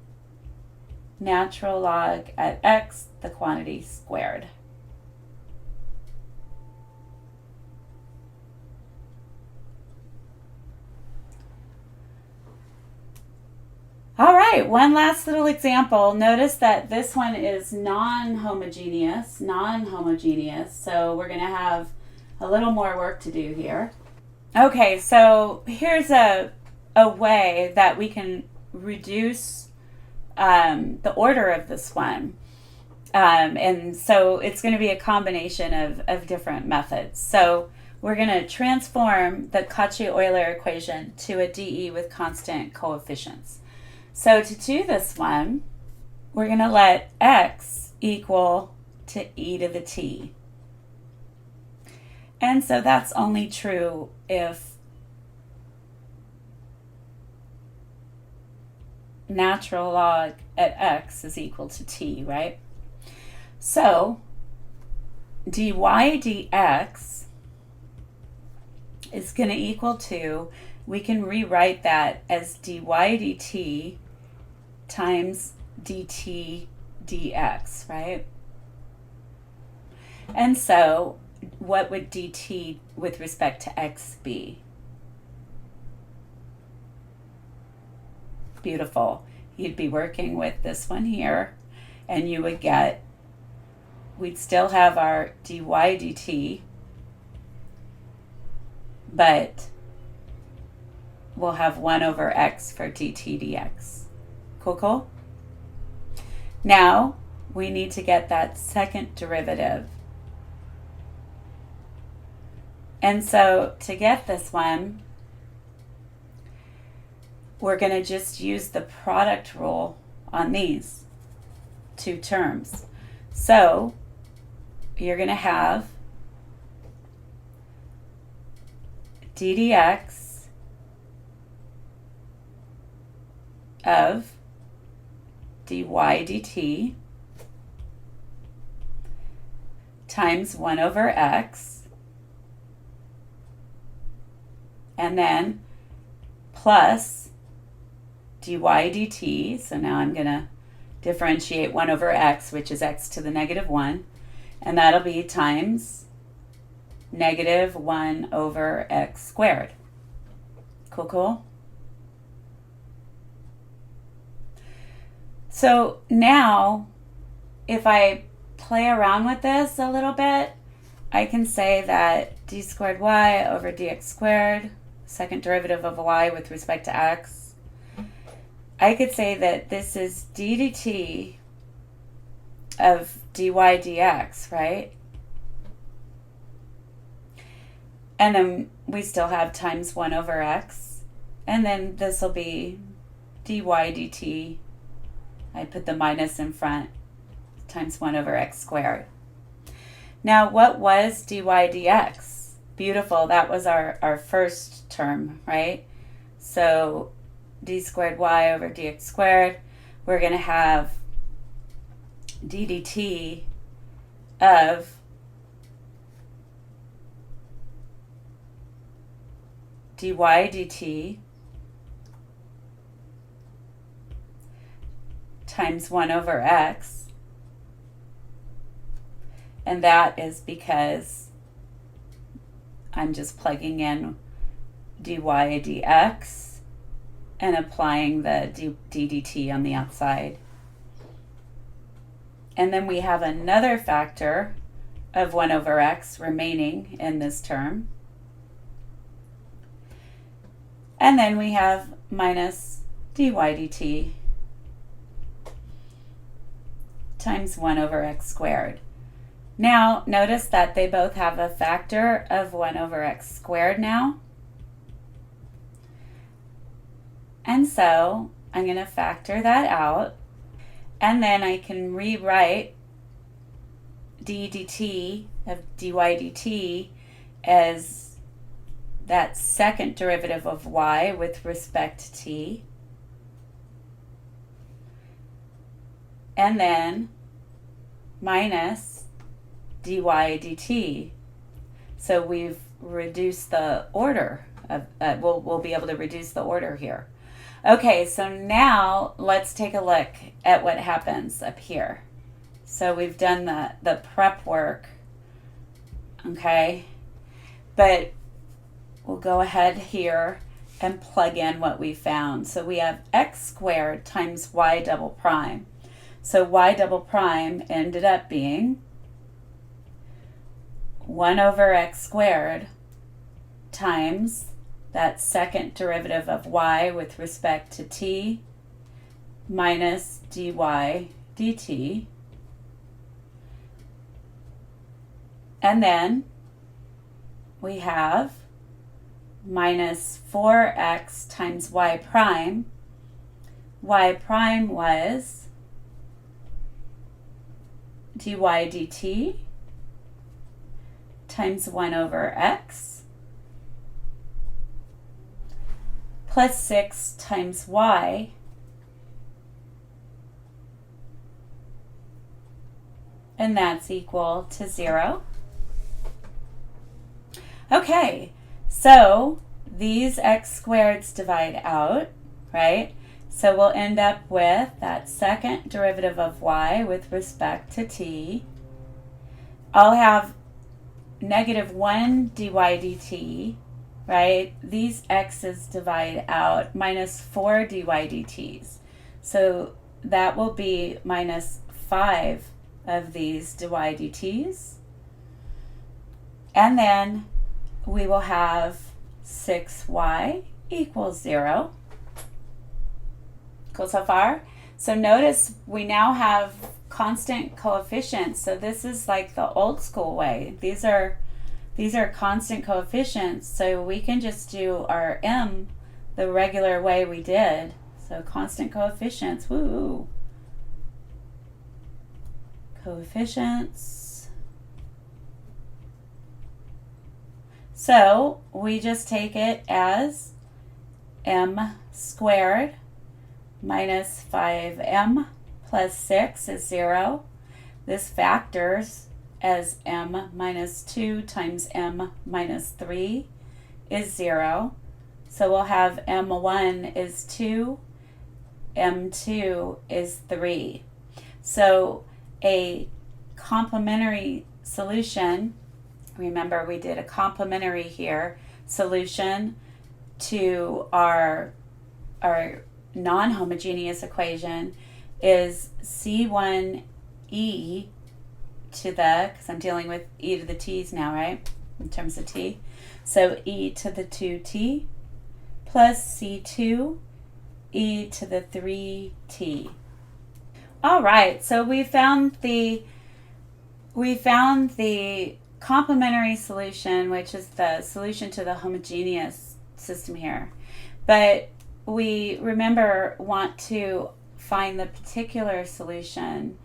natural log at x, the quantity squared. All right, one last little example. Notice that this one is non-homogeneous, so we're going to have a little more work to do here. Okay, so here's a way that we can reduce the order of this one. And so it's going to be a combination of different methods. So we're going to transform the Cauchy-Euler equation to a dE with constant coefficients. So to do this one, we're going to let x equal to e to the t. And so that's only true if natural log at x is equal to t, right? So dy dx is going to equal to, we can rewrite that as dy dt times dt dx, right? And so what would dt with respect to x be? Beautiful. You'd be working with this one here, and you would get, we'd still have our dy dt, but we'll have 1 over x for dt dx. Cool? Now, we need to get that second derivative. And so, to get this one, we're going to just use the product rule on these two terms. So, you're going to have d dx of dy dt times 1 over x, and then plus dy dt, so now I'm going to differentiate 1 over x, which is x to the negative 1, and that'll be times negative 1 over x squared. Cool, cool? So now, if I play around with this a little bit, I can say that d squared y over dx squared, second derivative of y with respect to x, I could say that this is d dt of dy dx, right? And then we still have times 1 over x, and then this will be dy dt, I put the minus in front, times 1 over x squared. Now, what was dy dx? Beautiful, that was our first term, right? So d squared y over dx squared, we're going to have d dt of dy dt times 1 over x, and that is because I'm just plugging in dy dx and applying the dt on the outside. And then we have another factor of 1 over x remaining in this term. And then we have minus dy dt times 1 over x squared. Now, notice that they both have a factor of 1 over x squared now. And so I'm going to factor that out. And then I can rewrite d dt of dy dt as that second derivative of y with respect to t. And then minus dy dt. So we've reduced the order of, we'll be able to reduce the order here. Okay, so now let's take a look at what happens up here. So we've done the prep work, okay? But we'll go ahead here and plug in what we found. So we have x squared times y double prime. So y double prime ended up being 1 over x squared times that second derivative of y with respect to t minus dy dt. And then we have minus 4x times y prime. Y prime was dy dt times 1 over x plus 6 times y and that's equal to 0. Okay, so these x squareds divide out, right? So we'll end up with that second derivative of y with respect to t. I'll have negative 1 dy dt, right? These x's divide out, minus 4 dy dt's. So that will be minus 5 of these dy dt's. And then we will have 6y equals 0. Cool so far? So notice we now have constant coefficients. So this is like the old school way. These are constant coefficients. So we can just do our m the regular way we did. So constant coefficients. Woo! Coefficients. So we just take it as m squared minus 5m plus 6 is 0. This factors as m minus 2 times m minus 3 is 0. So we'll have m1 is 2, m2 is 3. So a complementary solution, remember we did a complementary here, solution to our non-homogeneous equation is C1e to the, because I'm dealing with e to the t's now, right, in terms of t. So e to the 2t plus C2 e to the 3t. All right, so we found the complementary solution, which is the solution to the homogeneous system here. But we, remember, want to find the particular solution,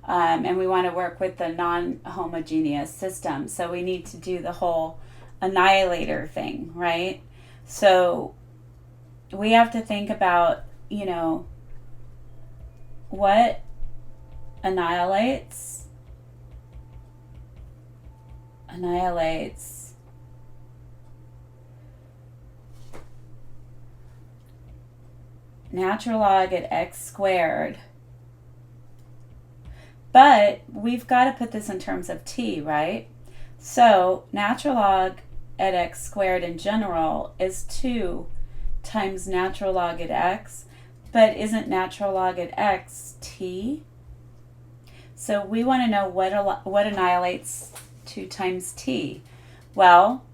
and we want to work with the non-homogeneous system. So we need to do the whole annihilator thing, right? So we have to think about, what annihilates natural log at x squared. But we've got to put this in terms of t, right? So natural log at x squared in general is 2 times natural log at x, but isn't natural log at x t? So we want to know what annihilates 2 times t. Well,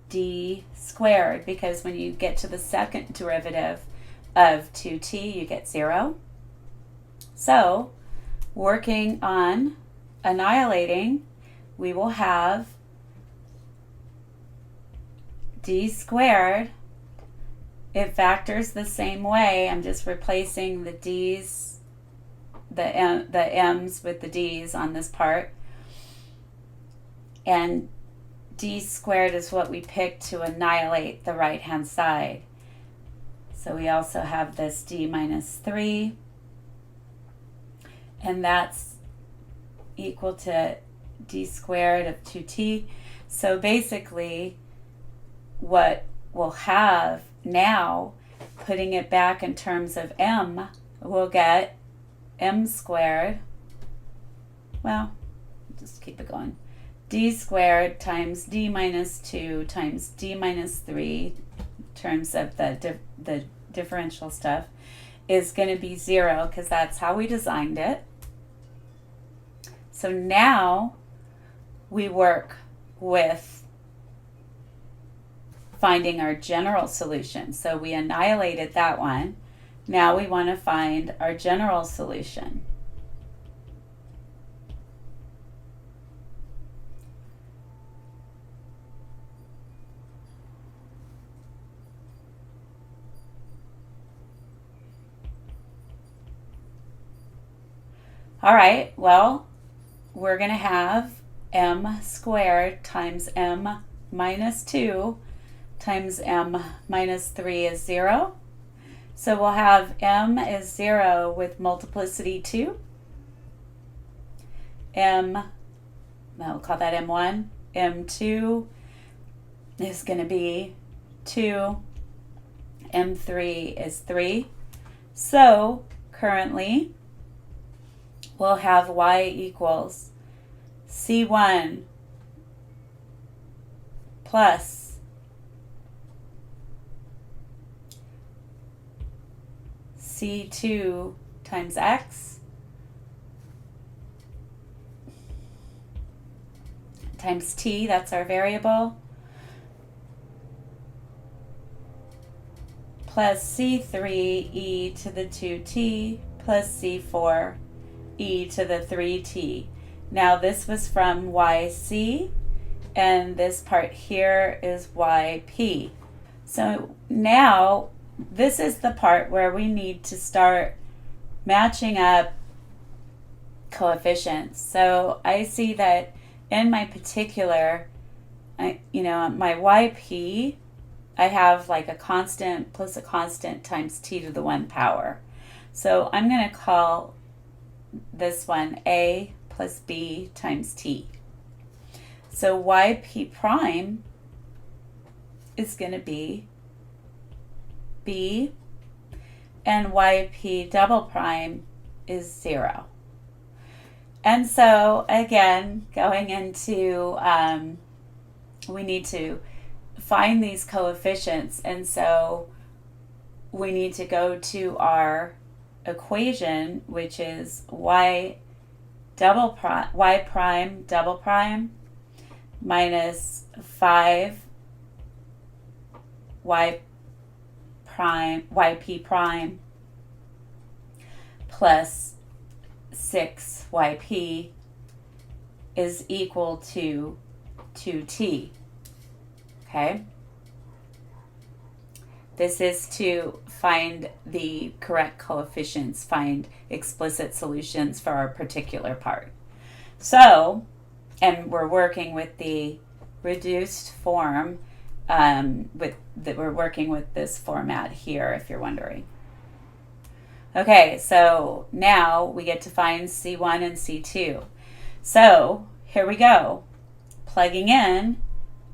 d squared, because when you get to the second derivative of 2t, you get 0. So, working on annihilating, we will have d squared. It factors the same way. I'm just replacing the d's, the m's with the d's on this part. And d squared is what we picked to annihilate the right-hand side. So we also have this d minus 3. And that's equal to d squared of 2t. So basically, what we'll have now, putting it back in terms of m, we'll get m squared, well, just keep it going, d squared times d minus 2 times d minus 3, in terms of the differential stuff, is going to be 0, because that's how we designed it. So now we work with finding our general solution. So we annihilated that one. Now we want to find our general solution. All right, well, we're going to have m squared times m minus 2 times m minus 3 is 0. So we'll have m is 0 with multiplicity 2. We'll call that m1. m2 is going to be 2. m3 is 3. So currently, we'll have y equals C1 plus C2 times x times t, that's our variable, plus C3 e to the 2t plus C4 e to the 3t. Now this was from yc, and this part here is yp. So now this is the part where we need to start matching up coefficients. So I see that in my particular, my yp, I have like a constant plus a constant times t to the 1 power. So I'm going to call this one a plus b times t. So yp prime is going to be b, and yp double prime is 0. And so again, going into, we need to find these coefficients, and so we need to go to our equation, which is y prime double prime minus 5 yp prime plus 6 yp is equal to 2t. Okay? This is to find the correct coefficients, find explicit solutions for our particular part. So, and we're working with the reduced form, we're working with this format here, if you're wondering. Okay, so now we get to find C1 and C2. So here we go. Plugging in,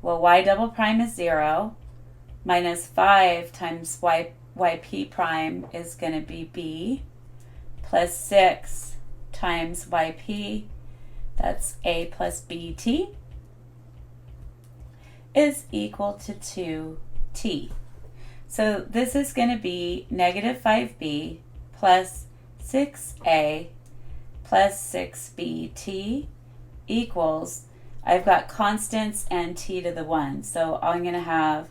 well, y double prime is 0, minus 5 times yp prime is going to be b, plus 6 times yp, that's a plus bt, is equal to 2t. So this is going to be negative 5b plus 6a plus 6bt equals, I've got constants and t to the 1. So I'm going to have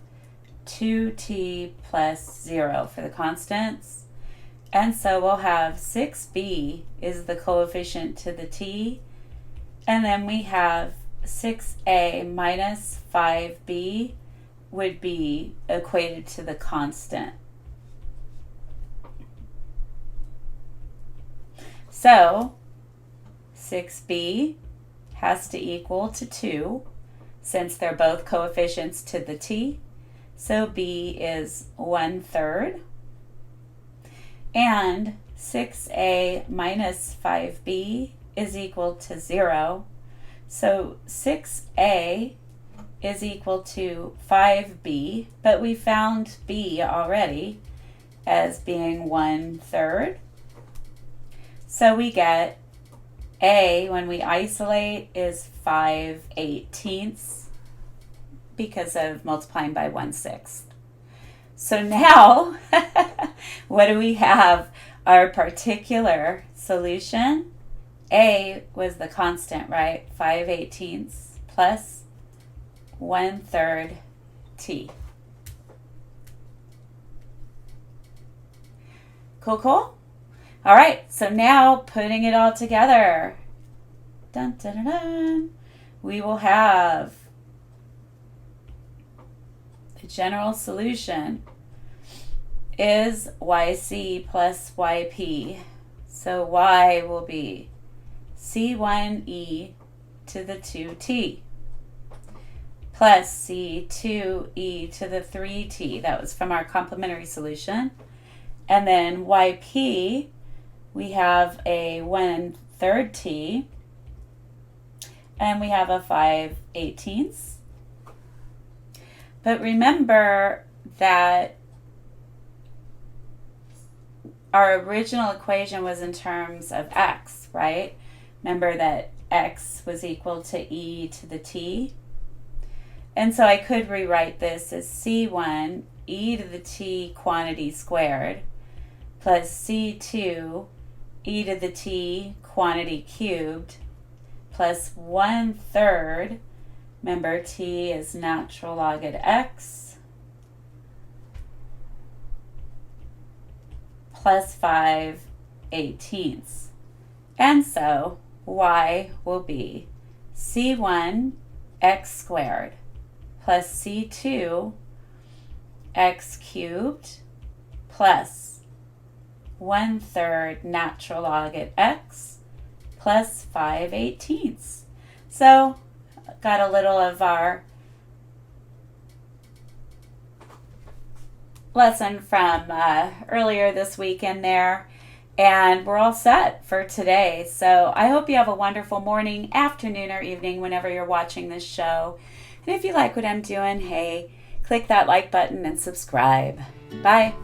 2t plus 0 for the constants. And so we'll have 6b is the coefficient to the t. And then we have 6a minus 5b would be equated to the constant. So 6b has to equal to 2 since they're both coefficients to the t. So b is 1/3. And 6a minus 5b is equal to 0. So 6a is equal to 5b, but we found b already as being 1/3. So we get a, when we isolate, is 5/18 because of multiplying by 1/6. So now, what do we have? Our particular solution, a was the constant, right? 5/18 plus 1/3 t. Cool, cool? All right, so now putting it all together, dun, dun, dun, dun, we will have the general solution is yc plus yp. So y will be c1e to the 2t plus c2e to the 3t. That was from our complementary solution. And then yp, we have a 1/3 t, and we have a 5/18. But remember that our original equation was in terms of x, right? Remember that x was equal to e to the t. And so I could rewrite this as c1 e to the t quantity squared plus c2 e to the t quantity cubed plus 1/3, remember t is natural log at x, plus 5/18. And so y will be c1 x squared plus c2 x cubed plus 1/3 natural log at x plus 5/18. So Got a little of our lesson from earlier this week in there, and we're all set for today. So I hope you have a wonderful morning, afternoon, or evening whenever you're watching this show. And if you like what I'm doing, hey, click that like button and subscribe. Bye.